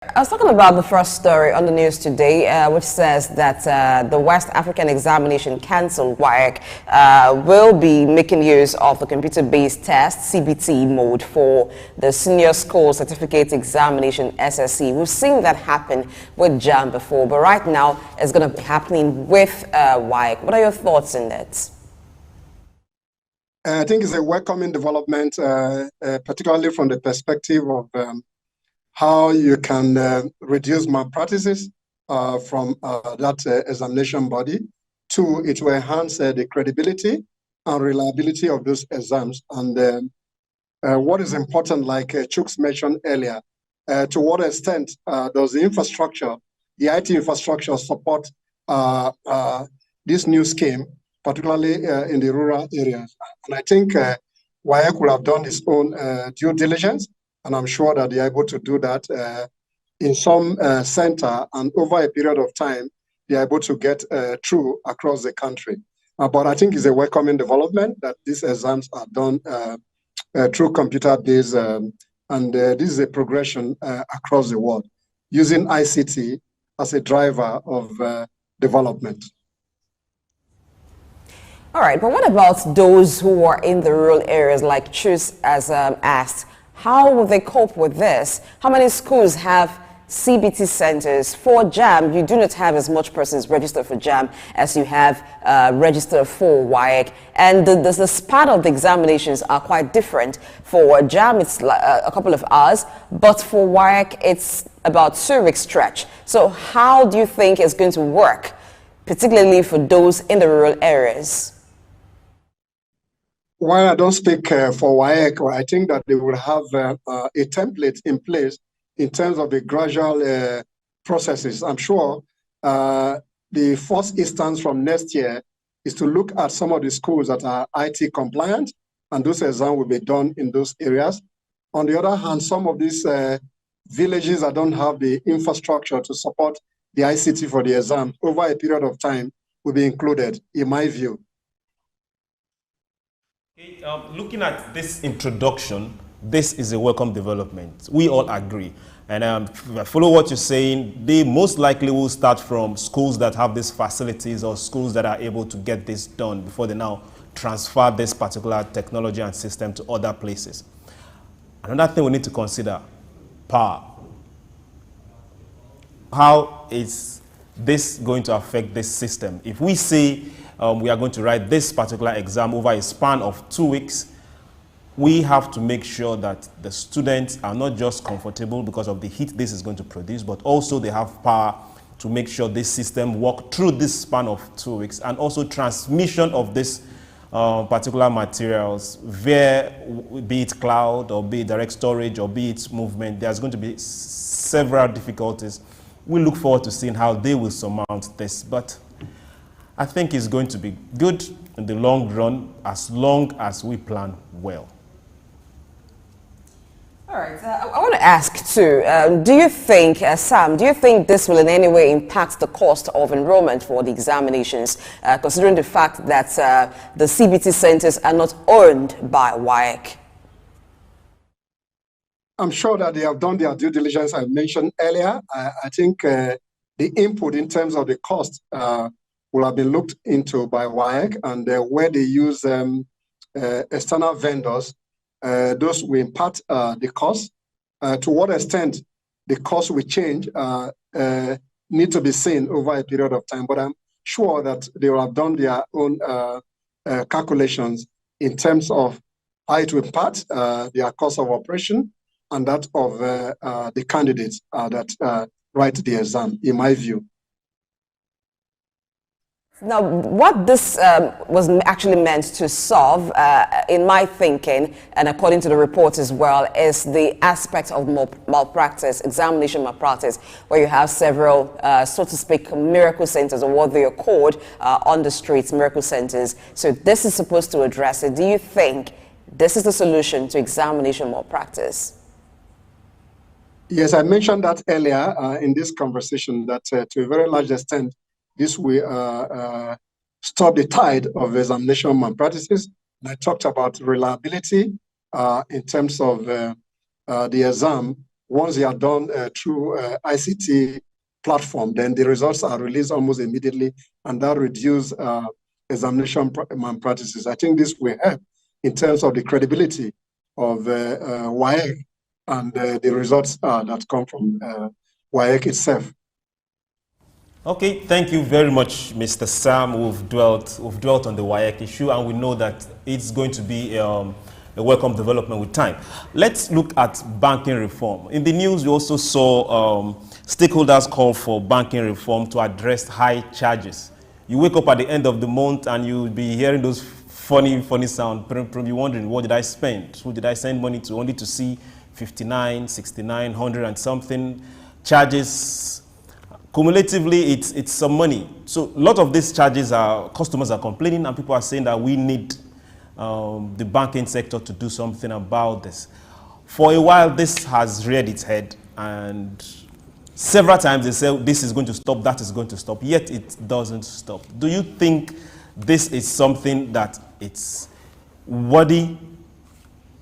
I was talking about the first story on the news today, which says that the West African Examination Council, WAEC, will be making use of the computer-based test, CBT mode, for the Senior School Certificate Examination, SSC. We've seen that happen with JAM before, but right now it's going to be happening with WAEC. What are your thoughts on that? I think it's a welcoming development, particularly from the perspective of how you can reduce malpractices from that examination body. Two, it will enhance the credibility and reliability of those exams. And what is important, like Chooks mentioned earlier, to what extent does the infrastructure, the IT infrastructure, support this new scheme, particularly in the rural areas? And I think WAEC will have done its own due diligence, and I'm sure that they're able to do that in some center, and over a period of time, they're able to get through across the country. But I think it's a welcoming development that these exams are done through computer-based, and this is a progression across the world, using ICT as a driver of development. All right, but what about those who are in the rural areas, like Chus has asked? How will they cope with this? How many schools have CBT centers? For JAM, you do not have as much persons registered for JAM as you have registered for WAEC. And the part of the examinations are quite different. For JAM, it's a couple of hours, but for WAEC, it's about 2 weeks stretch. So how do you think it's going to work, particularly for those in the rural areas? While I don't speak for WAEC, I think that they will have a template in place in terms of the gradual processes. I'm sure the first instance from next year is to look at some of the schools that are IT compliant, and those exams will be done in those areas. On the other hand, some of these villages that don't have the infrastructure to support the ICT for the exam over a period of time will be included, in my view. Looking at this introduction, this is a welcome development. We all agree. And if I follow what you're saying, they most likely will start from schools that have these facilities or schools that are able to get this done before they now transfer this particular technology and system to other places. Another thing we need to consider, power. How is this going to affect this system? If we say we are going to write this particular exam over a span of 2 weeks, we have to make sure that the students are not just comfortable because of the heat this is going to produce, but also they have power to make sure this system works through this span of 2 weeks, and also transmission of this particular materials via, be it cloud or be it direct storage or be it movement. There's going to be several difficulties. We look forward to seeing how they will surmount this, but I think it's going to be good in the long run, as long as we plan well. All right. I want to ask too, do you think, Sam, do you think this will in any way impact the cost of enrollment for the examinations, considering the fact that the CBT centers are not owned by WAEC? I'm sure that they have done their due diligence I mentioned earlier. I think the input in terms of the cost will have been looked into by WAEC, and where they use external vendors, those will impact the cost. To what extent the cost will change need to be seen over a period of time, but I'm sure that they will have done their own calculations in terms of how it will impact their cost of operation and that of the candidates that write the exam, in my view. Now, what this was actually meant to solve, in my thinking, and according to the report as well, is the aspect of malpractice, examination malpractice, where you have several, so to speak, miracle centers, or what they are called on the streets, miracle centers. So this is supposed to address it. Do you think this is the solution to examination malpractice? Yes, I mentioned that earlier in this conversation, that to a very large extent, this will stop the tide of examination malpractices. And I talked about reliability in terms of the exam once they are done through ICT platform, then the results are released almost immediately, and that reduces examination malpractices. I think this will help in terms of the credibility of WAEC and the results that come from WAEC itself. Okay, thank you very much, Mr. Sam. We've dwelt on the WAEC issue, and we know that it's going to be a welcome development with time. Let's look at banking reform. In the news, we also saw stakeholders call for banking reform to address high charges. You wake up at the end of the month and you'll be hearing those funny sound, probably wondering, what did I spend? Who did I send money to? Only to see 59, 69, 100 and something charges. Cumulatively, it's some money. So a lot of these charges customers are complaining, and people are saying that we need the banking sector to do something about this. For a while, this has reared its head, and several times they say this is going to stop, that is going to stop, yet it doesn't stop. Do you think this is something that it's worthy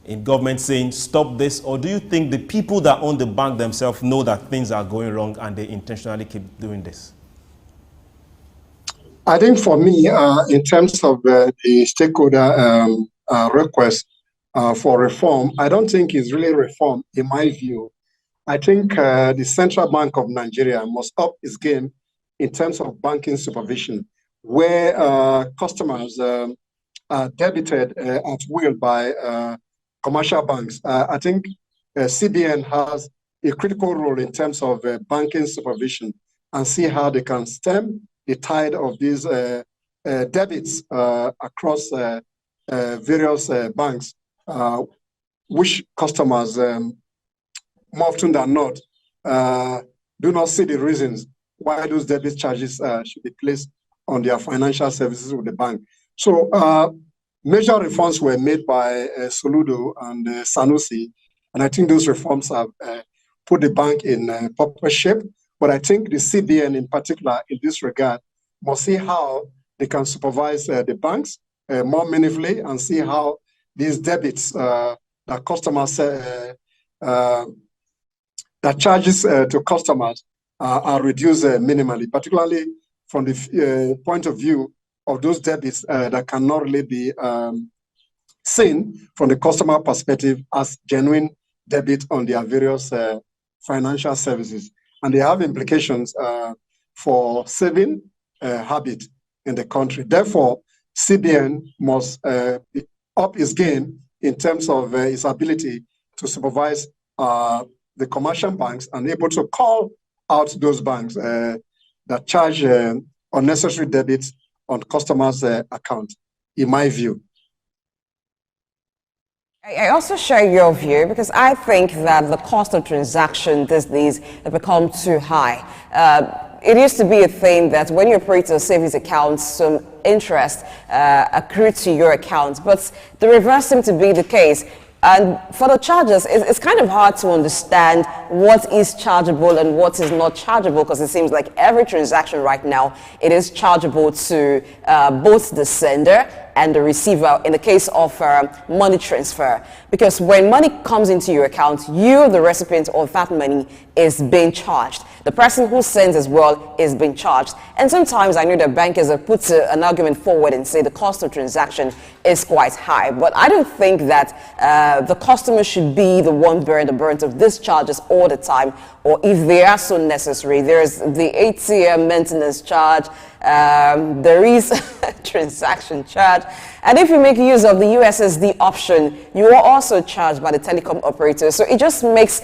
in government saying stop this, or do you think the people that own the bank themselves know that things are going wrong and they intentionally keep doing this? I think for me, in terms of the stakeholder request for reform, I don't think it's really reform in my view. I think the Central Bank of Nigeria must up its game in terms of banking supervision, where customers are debited at will by commercial banks. I think CBN has a critical role in terms of banking supervision, and see how they can stem the tide of these debits across various banks, which customers more often than not do not see the reasons why those debit charges should be placed on their financial services with the bank. So major reforms were made by Soludo and Sanusi, and I think those reforms have put the bank in proper shape. But I think the CBN in particular in this regard must see how they can supervise the banks more meaningfully, and see how these debits that customers that charges to customers are reduced minimally, particularly from the point of view of those debits that cannot really be seen from the customer perspective as genuine debit on their various financial services. And they have implications for saving habit in the country. Therefore, CBN must up its game in terms of its ability to supervise the commercial banks, and able to call out those banks that charge unnecessary debits on customers' account, in my view. I also share your view, because I think that the cost of transaction these days have become too high. It used to be a thing that when you operate a savings account, some interest accrued to your account, but the reverse seemed to be the case. And for the charges, it's kind of hard to understand what is chargeable and what is not chargeable, because it seems like every transaction right now, it is chargeable to both the sender and the receiver in the case of money transfer. Because when money comes into your account, you, the recipient of that money, is being charged. The person who sends as well is being charged. And sometimes I know that bankers have put an argument forward and say the cost of transaction is quite high. But I don't think that the customer should be the one bearing the brunt of these charges all the time, or if they are so necessary. There's the ATM maintenance charge, there is a transaction charge, and if you make use of the USSD option, you are also charged by the telecom operator. So it just makes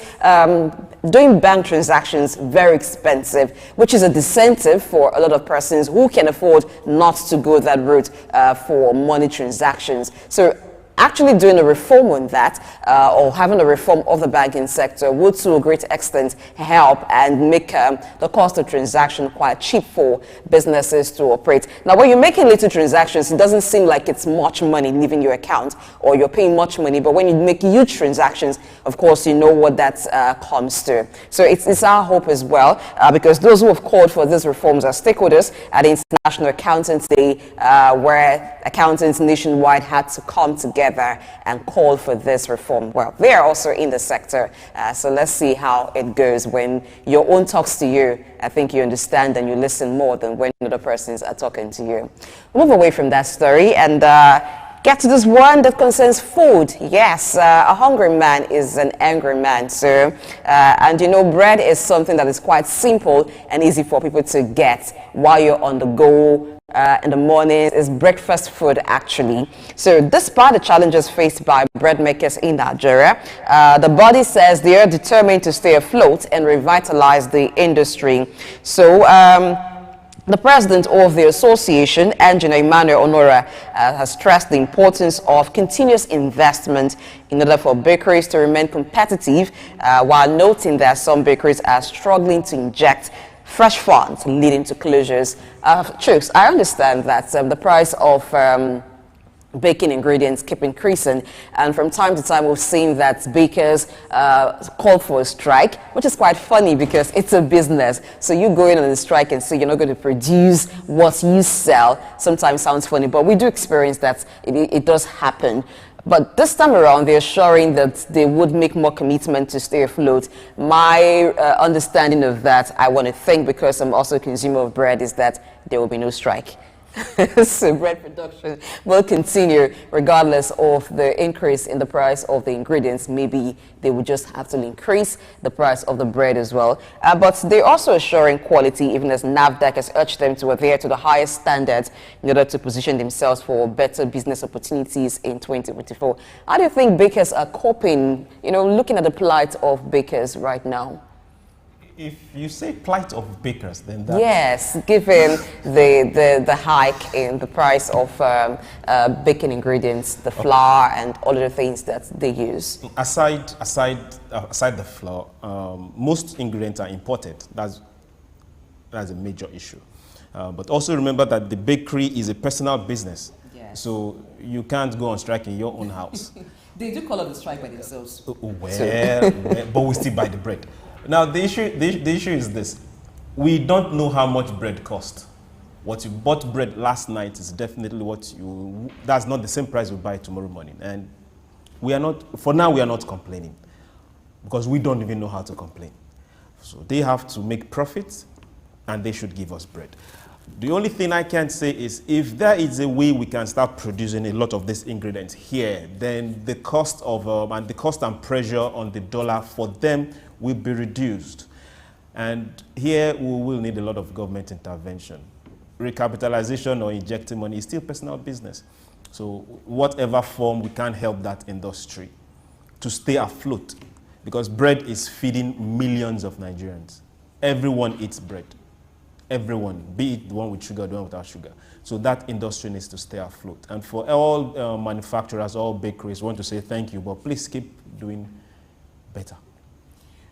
doing bank transactions very expensive, which is a disincentive for a lot of persons who can afford not to go that route for money transactions. So actually doing a reform on that, or having a reform of the banking sector, would to a great extent help and make the cost of transaction quite cheap for businesses to operate. Now, when you're making little transactions, it doesn't seem like it's much money leaving your account, or you're paying much money. But when you make huge transactions, of course, you know what that comes to. So it's our hope as well, because those who have called for these reforms are stakeholders at the International Accountants Day, where accountants nationwide had to come together together and called for this reform. Well, they are also in the sector, so let's see how it goes. When your own talks to you, I think you understand and you listen more than when other persons are talking to you. Move away from that story and get to this one that concerns food. Yes, a hungry man is an angry man. So, and you know, bread is something that is quite simple and easy for people to get while you're on the go. In the morning is breakfast food, actually. So despite the challenges faced by bread makers in Nigeria, the body says they are determined to stay afloat and revitalize the industry. So the president of the association, Engineer Emmanuel Onora, has stressed the importance of continuous investment in order for bakeries to remain competitive, while noting that some bakeries are struggling to inject fresh funds, leading to closures. Chooks, I understand that the price of baking ingredients keep increasing, and from time to time we've seen that bakers call for a strike, which is quite funny because it's a business. So you go in on a strike and say you're not going to produce what you sell sometimes sounds funny, but we do experience that it does happen. But this time around, they're assuring that they would make more commitment to stay afloat. My understanding of that, I want to think, because I'm also a consumer of bread, is that there will be no strike. So bread production will continue regardless of the increase in the price of the ingredients. Maybe they would just have to increase the price of the bread as well. But they're also assuring quality, even as NAFDAC has urged them to adhere to the highest standards in order to position themselves for better business opportunities in 2024. How do you think bakers are coping, you know, looking at the plight of bakers right now? If you say plight of bakers, then that's... Yes, given the hike in the price of baking ingredients, the flour and all of the things that they use. Aside the flour, most ingredients are imported. That's a major issue. But also remember that the bakery is a personal business. Yes. So you can't go on strike in your own house. They do call up the strike by themselves. Well, but we still buy the bread. Now, the issue is this. We don't know how much bread costs. What you bought bread last night is definitely that's not the same price we buy tomorrow morning. And for now, we are not complaining because we don't even know how to complain. So they have to make profits and they should give us bread. The only thing I can say is if there is a way we can start producing a lot of these ingredients here, then the cost of and the cost and pressure on the dollar for them will be reduced. And here we will need a lot of government intervention. Recapitalization or injecting money is still personal business. So whatever form we can help that industry to stay afloat, because bread is feeding millions of Nigerians. Everyone eats bread. Everyone, be it the one with sugar, the one without sugar. So that industry needs to stay afloat. And for all manufacturers, all bakeries, I want to say thank you, but please keep doing better.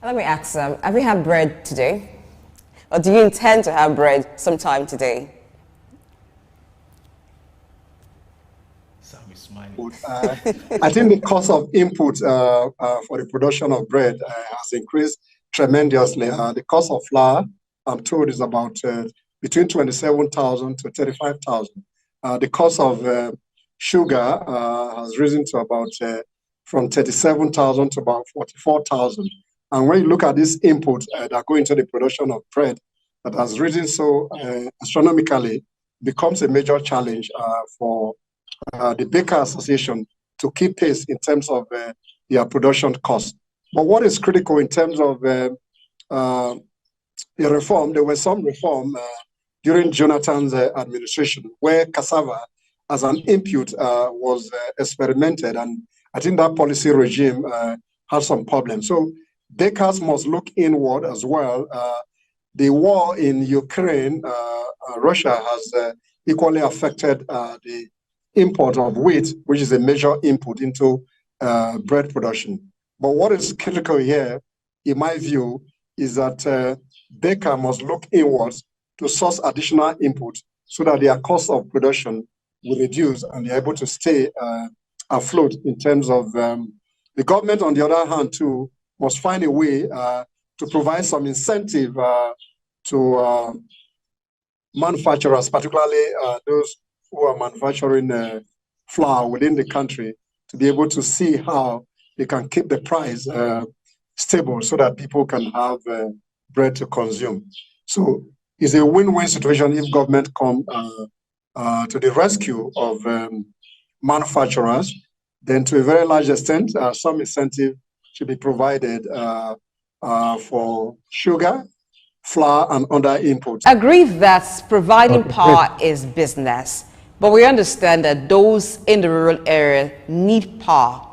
Let me ask, have you had bread today? Or do you intend to have bread sometime today? Sam is smiling. I think the cost of input for the production of bread has increased tremendously. The cost of flour, I'm told, is about between 27,000 to 35,000. The cost of sugar has risen to about from 37,000 to about 44,000. And when you look at this input that go into the production of bread that has risen so astronomically, becomes a major challenge for the Baker Association to keep pace in terms of their production costs. But what is critical in terms of the reform, there was some reform during Jonathan's administration where cassava as an input was experimented, and I think that policy regime has some problems. So bakers must look inward as well. The war in Ukraine, Russia has equally affected the import of wheat, which is a major input into bread production. But what is critical here, in my view, is that baker must look inwards to source additional input so that their cost of production will reduce and they're able to stay afloat in terms of the government, on the other hand, too, must find a way to provide some incentive to manufacturers, particularly those who are manufacturing flour within the country, to be able to see how they can keep the price stable so that people can have bread to consume. So it's a win-win situation if government come to the rescue of manufacturers. Then to a very large extent, some incentive should be provided for sugar, flour, and other inputs. Agree that providing power is business, but we understand that those in the rural area need power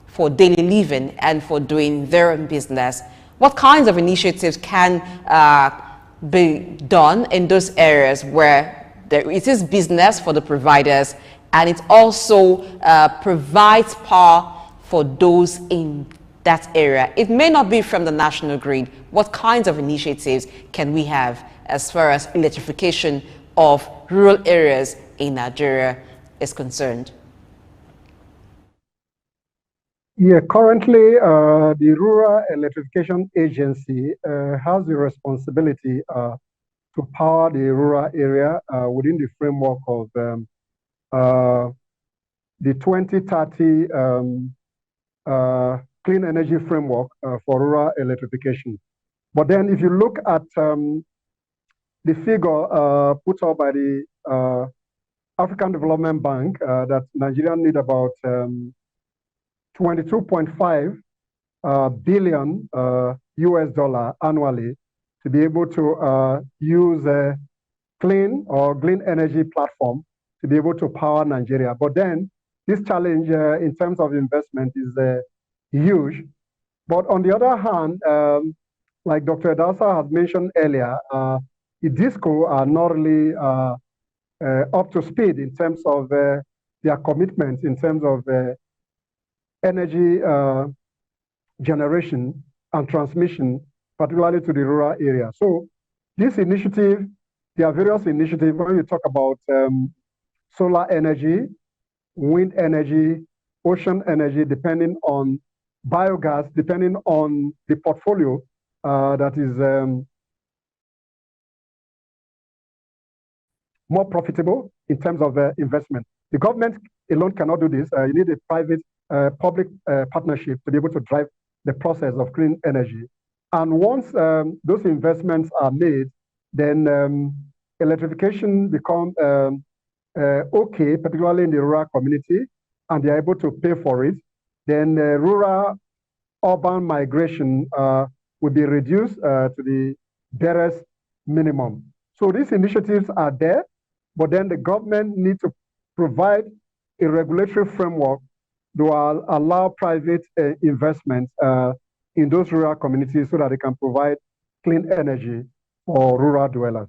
for daily living and for doing their own business. What kinds of initiatives can be done in those areas where it is business for the providers and it also provides power for those in that area? It may not be from the national grid. What kinds of initiatives can we have as far as electrification of rural areas in Nigeria is concerned? Yeah, currently the Rural Electrification Agency has the responsibility to power the rural area within the framework of the 2030 Clean Energy Framework for rural electrification. But then if you look at the figure put up by the African Development Bank, that Nigeria need about 22.5 billion US dollar annually to be able to use a clean or green energy platform to be able to power Nigeria. But then this challenge in terms of investment is huge. But on the other hand, like Dr. Edasa has mentioned earlier, the DISCO are not really up to speed in terms of their commitments in terms of energy generation and transmission, particularly to the rural area. So this initiative, there are various initiatives when you talk about solar energy, wind energy, ocean energy, depending on biogas, depending on the portfolio that is more profitable in terms of investment. The government alone cannot do this. You need a private public partnership to be able to drive the process of clean energy. And once those investments are made, then electrification becomes okay, particularly in the rural community, and they're able to pay for it. Then rural-urban migration will be reduced to the barest minimum. So these initiatives are there, but then the government needs to provide a regulatory framework to allow private investments in those rural communities so that they can provide clean energy for rural dwellers.